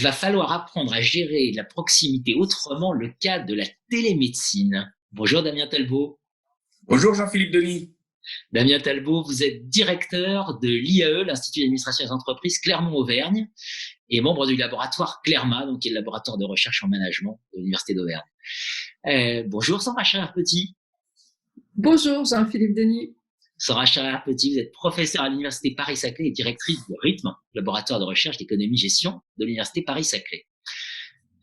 va falloir apprendre à gérer la proximité autrement, le cas de la télémédecine. Bonjour Damien Talbot. Bonjour Jean-Philippe Denis. Damien Talbot, vous êtes directeur de l'IAE, l'Institut d'administration des entreprises Clermont-Auvergne, et membre du laboratoire CLERMA, donc qui est le laboratoire de recherche en management de l'Université d'Auvergne. Bonjour Sandra Charrière-Petit. Bonjour Jean-Philippe Denis. Sandra Charrière-Petit, vous êtes professeure à l'Université Paris-Saclay et directrice de RITM, laboratoire de recherche d'économie-gestion de l'Université Paris-Saclay.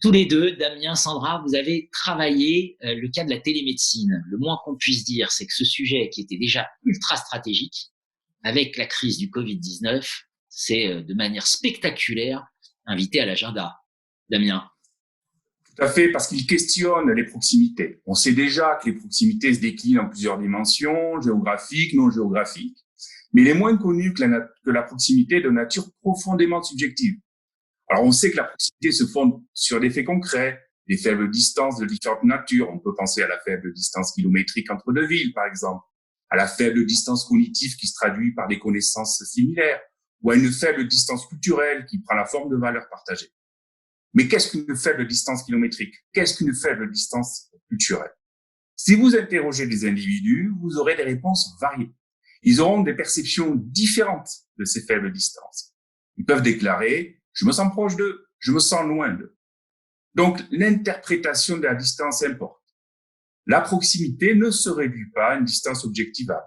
Tous les deux, Damien, Sandra, vous avez travaillé le cas de la télémédecine. Le moins qu'on puisse dire, c'est que ce sujet qui était déjà ultra stratégique, avec la crise du Covid-19, c'est de manière spectaculaire invité à l'agenda. Damien. Tout à fait, parce qu'il questionne les proximités. On sait déjà que les proximités se déclinent en plusieurs dimensions, géographiques, non géographiques, mais il est moins connu que la proximité est de nature profondément subjective. Alors, on sait que la proximité se fonde sur des faits concrets, des faibles distances de différentes natures. On peut penser à la faible distance kilométrique entre deux villes, par exemple, à la faible distance cognitive qui se traduit par des connaissances similaires, ou à une faible distance culturelle qui prend la forme de valeurs partagées. Mais qu'est-ce qu'une faible distance kilométrique? Qu'est-ce qu'une faible distance culturelle? Si vous interrogez des individus, vous aurez des réponses variées. Ils auront des perceptions différentes de ces faibles distances. Ils peuvent déclarer « je me sens proche d'eux, je me sens loin d'eux ». Donc, l'interprétation de la distance importe. La proximité ne se réduit pas à une distance objectivable.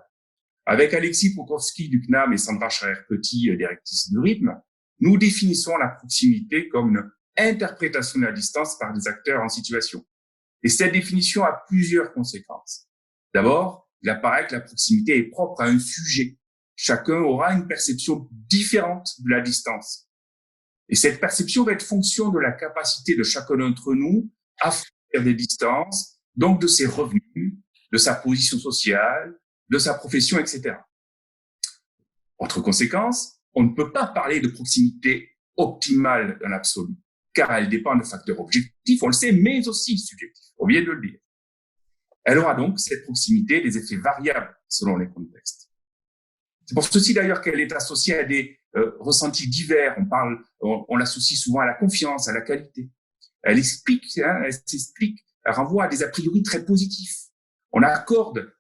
Avec Alexis Prokowski du CNAM et Sandra Charrière-Petit, directrice de RITM, nous définissons la proximité comme une interprétation de la distance par des acteurs en situation. Et cette définition a plusieurs conséquences. D'abord, il apparaît que la proximité est propre à un sujet. Chacun aura une perception différente de la distance. Et cette perception va être fonction de la capacité de chacun d'entre nous à faire des distances, donc de ses revenus, de sa position sociale, de sa profession, etc. Autre conséquence, on ne peut pas parler de proximité optimale dans l'absolu, car elle dépend de facteurs objectifs, on le sait, mais aussi subjectifs. On vient de le dire. Elle aura donc, cette proximité, des effets variables selon les contextes. C'est pour ceci d'ailleurs qu'elle est associée à des ressentis divers. On l'associe souvent à la confiance, à la qualité. Elle s'explique, elle renvoie à des a priori très positifs. On accorde,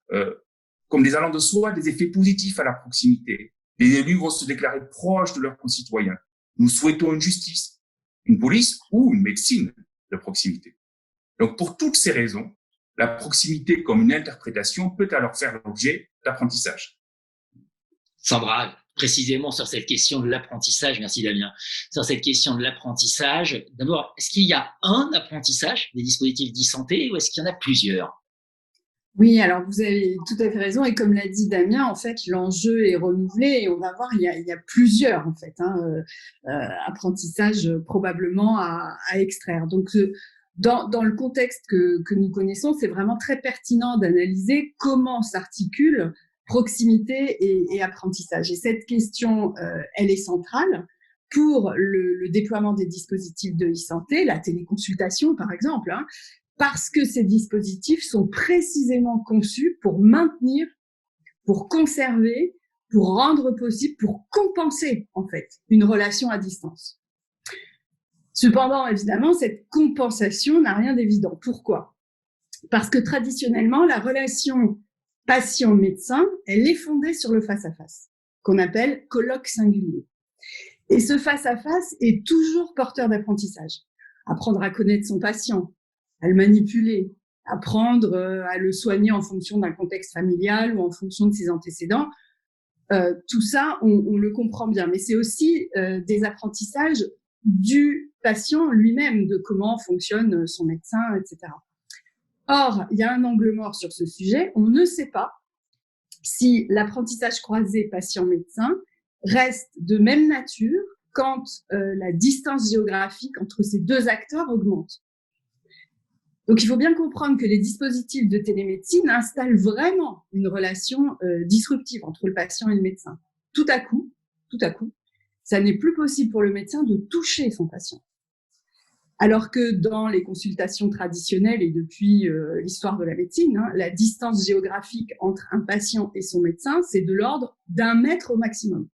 comme des allant de soi, des effets positifs à la proximité. Les élus vont se déclarer proches de leurs concitoyens. Nous souhaitons une justice, une police ou une médecine de proximité. Donc, pour toutes ces raisons, la proximité comme une interprétation peut alors faire l'objet d'apprentissage. Sandra, précisément sur cette question de l'apprentissage, merci Damien, sur cette question de l'apprentissage, d'abord, est-ce qu'il y a un apprentissage des dispositifs d'e-santé ou est-ce qu'il y en a plusieurs? Oui, alors vous avez tout à fait raison et comme l'a dit Damien, en fait, l'enjeu est renouvelé et on va voir, il y a plusieurs en fait, apprentissages probablement à extraire. Donc, dans le contexte que nous connaissons, c'est vraiment très pertinent d'analyser comment s'articule proximité et apprentissage. Et cette question, elle est centrale pour le déploiement des dispositifs de e-santé, la téléconsultation par exemple, parce que ces dispositifs sont précisément conçus pour maintenir, pour conserver, pour rendre possible, pour compenser en fait une relation à distance. Cependant, évidemment, cette compensation n'a rien d'évident. Pourquoi? Parce que traditionnellement, la relation patient-médecin, elle est fondée sur le face-à-face, qu'on appelle colloque singulier. Et ce face-à-face est toujours porteur d'apprentissage. Apprendre à connaître son patient, à le manipuler, apprendre à le soigner en fonction d'un contexte familial ou en fonction de ses antécédents. Tout ça, on le comprend bien. Mais c'est aussi des apprentissages du patient lui-même, de comment fonctionne son médecin, etc. Or, il y a un angle mort sur ce sujet. On ne sait pas si l'apprentissage croisé patient-médecin reste de même nature quand la distance géographique entre ces deux acteurs augmente. Donc, il faut bien comprendre que les dispositifs de télémédecine installent vraiment une relation disruptive entre le patient et le médecin. Tout à coup, ça n'est plus possible pour le médecin de toucher son patient. Alors que dans les consultations traditionnelles et depuis l'histoire de la médecine, la distance géographique entre un patient et son médecin, c'est de l'ordre d'1 mètre au maximum.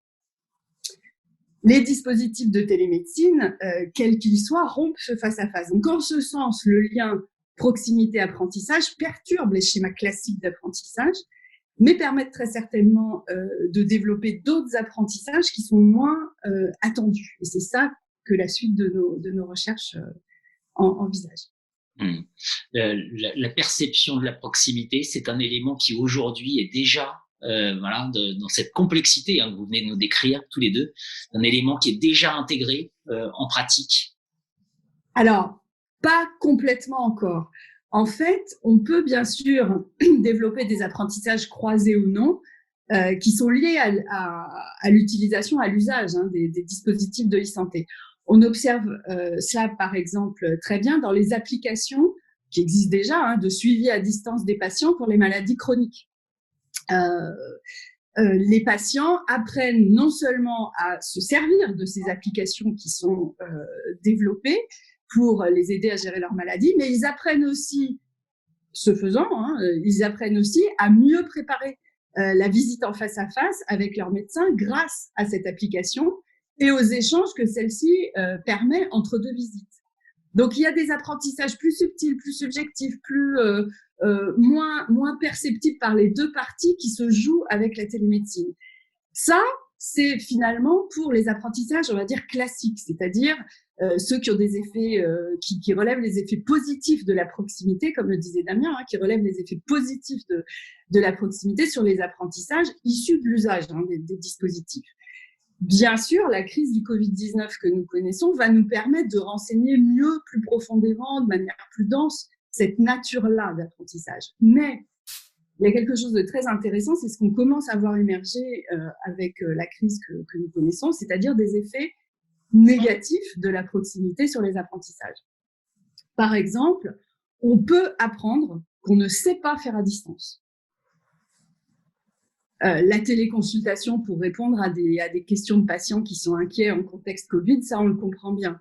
Les dispositifs de télémédecine, quels qu'ils soient, rompent ce face-à-face. Donc, en ce sens, le lien proximité-apprentissage perturbe les schémas classiques d'apprentissage, mais permettent très certainement de développer d'autres apprentissages qui sont moins attendus. Et c'est ça que la suite de nos recherches envisage. La perception de la proximité, c'est un élément qui aujourd'hui est déjà dans cette complexité que vous venez de nous décrire tous les deux, un élément qui est déjà intégré en pratique. Alors, pas complètement encore. En fait, on peut bien sûr développer des apprentissages croisés ou non, qui sont liés à l'utilisation, à l'usage des dispositifs de e-santé. On observe cela, par exemple, très bien dans les applications qui existent déjà de suivi à distance des patients pour les maladies chroniques. Les patients apprennent non seulement à se servir de ces applications qui sont développées pour les aider à gérer leur maladie, mais ils apprennent aussi, ce faisant, ils apprennent aussi à mieux préparer la visite en face à face avec leur médecin grâce à cette application et aux échanges que celle-ci permet entre deux visites. Donc, il y a des apprentissages plus subtils, plus subjectifs, moins perceptibles par les deux parties qui se jouent avec la télémédecine. Ça, c'est finalement pour les apprentissages, on va dire, classiques, c'est-à-dire ceux qui ont des effets, qui relèvent les effets positifs de la proximité, comme le disait Damien, qui relèvent les effets positifs de la proximité sur les apprentissages issus de l'usage des dispositifs. Bien sûr, la crise du Covid-19 que nous connaissons va nous permettre de renseigner mieux, plus profondément, de manière plus dense, cette nature-là d'apprentissage. Mais il y a quelque chose de très intéressant, c'est ce qu'on commence à voir émerger avec la crise que nous connaissons, c'est-à-dire des effets négatifs de la proximité sur les apprentissages. Par exemple, on peut apprendre qu'on ne sait pas faire à distance. La téléconsultation pour répondre à des questions de patients qui sont inquiets en contexte Covid, ça on le comprend bien.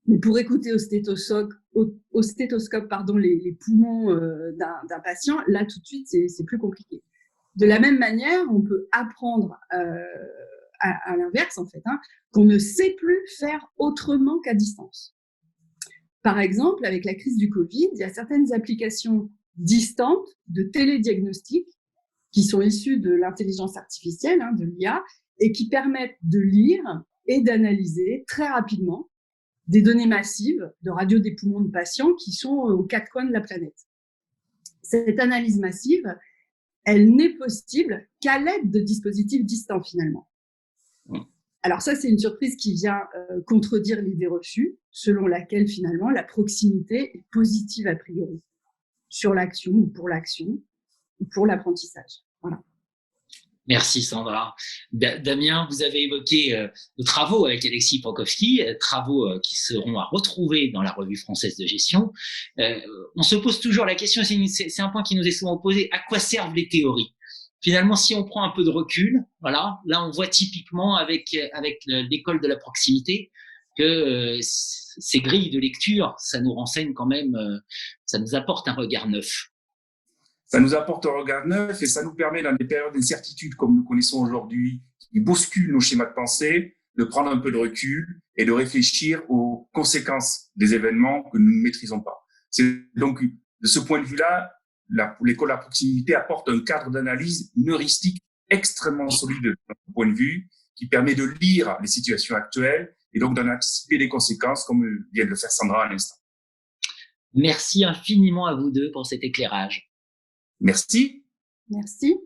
Mais pour écouter au stéthoscope les poumons d'un patient, là tout de suite c'est plus compliqué. De la même manière, on peut apprendre à l'inverse en fait, qu'on ne sait plus faire autrement qu'à distance. Par exemple, avec la crise du Covid, il y a certaines applications distantes de télédiagnostic qui sont issues de l'intelligence artificielle, de l'IA, et qui permettent de lire et d'analyser très rapidement des données massives de radio des poumons de patients qui sont aux quatre coins de la planète. Cette analyse massive, elle n'est possible qu'à l'aide de dispositifs distants finalement. Alors ça, c'est une surprise qui vient contredire l'idée reçue, selon laquelle finalement la proximité est positive a priori sur l'action ou pour l'apprentissage. Voilà. Merci Sandra. Damien, vous avez évoqué nos travaux avec Alexis Prokofsky, travaux qui seront à retrouver dans la revue française de gestion. On se pose toujours la question, c'est un point qui nous est souvent posé, à quoi servent les théories ? Finalement, si on prend un peu de recul, là on voit typiquement avec l'école de la proximité que ces grilles de lecture, ça nous renseigne quand même, ça nous apporte un regard neuf. Ça nous apporte un regard neuf et ça nous permet, dans des périodes d'incertitude comme nous connaissons aujourd'hui, qui bousculent nos schémas de pensée, de prendre un peu de recul et de réfléchir aux conséquences des événements que nous ne maîtrisons pas. C'est donc, de ce point de vue-là, l'école à proximité apporte un cadre d'analyse, une heuristique extrêmement solide de notre point de vue, qui permet de lire les situations actuelles et donc d'en anticiper les conséquences, comme vient de le faire Sandra à l'instant. Merci infiniment à vous deux pour cet éclairage. Merci. Merci.